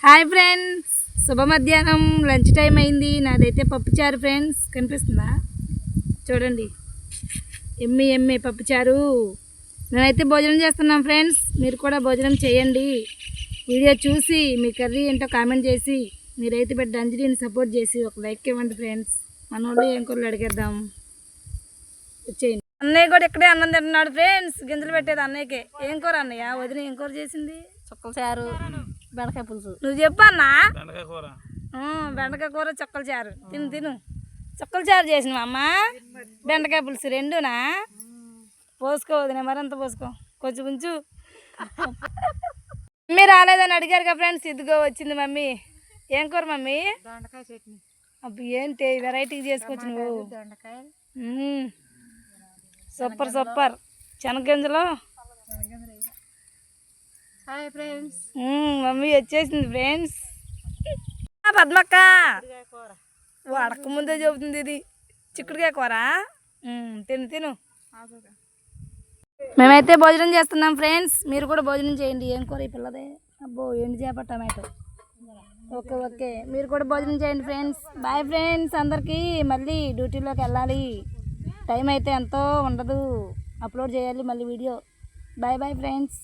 Hi friends, శుభ మధ్యాహ్నం. Lunch time అయింది. నాదైతే పప్పుచారు ఫ్రెండ్స్, కనిపిస్తుందా? చూడండి, ఎమ్మి పప్పుచారు. నేనైతే భోజనం చేస్తున్నాం ఫ్రెండ్స్. మీరు కూడా భోజనం చేయండి. వీడియో చూసి మీ కర్రీ ఏంటో కామెంట్ చేసి మీరైతే బిడ్డ అంజలిని సపోర్ట్ చేసి ఒక లైక్ ఇవ్వండి ఫ్రెండ్స్. మన వాళ్ళు ఏం కూరలు అడిగేద్దాం, వచ్చేయండి. అన్నయ్య కూడా ఇక్కడే అన్నం తింటున్నాడు ఫ్రెండ్స్. గింజలు పెట్టేది అన్నయ్యకే. ఏం కూర అన్నయ్య? వదిన ఏం కూర చేసింది? చుక్కల చారు, బెండకాయ పులుసు. నువ్వు చెప్పు అన్నా. బెండకాయ కూర, చుక్కల చారు. తిను. చుక్కల చారు చేసినవా అమ్మ? బెండకాయ పులుసు రెండునా? పోసుకో వదిన, మరంత పోసుకో, కొంచెం. మమ్మీ రాలేదని అడిగారు కదా ఫ్రెండ్స్. ఇదిగో వచ్చింది మమ్మీ. ఏం కూర మమ్మీ? దొండకాయ చట్నీ. అబ్బు ఏంటి వెరైటీ చేసుకోవచ్చు నువ్వు. సూపర్. శనగగింజలో హాయ్ ఫ్రెండ్స్. మమ్మీ వచ్చేసింది ఫ్రెండ్స్. పద్మక్క అడక్క ముందే చెబుతుంది ఇది. చిక్కుడుకాయ కూర. తిను. మేమైతే భోజనం చేస్తున్నాం ఫ్రెండ్స్. మీరు కూడా భోజనం చేయండి. ఏం కూర ఈ పిల్లదే? అబ్బో, ఎండు చేప టమాటో. ఓకే, మీరు కూడా భోజనం చేయండి ఫ్రెండ్స్. బాయ్ ఫ్రెండ్స్ అందరికీ. మళ్ళీ డ్యూటీలోకి వెళ్ళాలి. టైం అయితే ఎంతో ఉండదు. అప్లోడ్ చేయాలి మళ్ళీ వీడియో. Bye friends.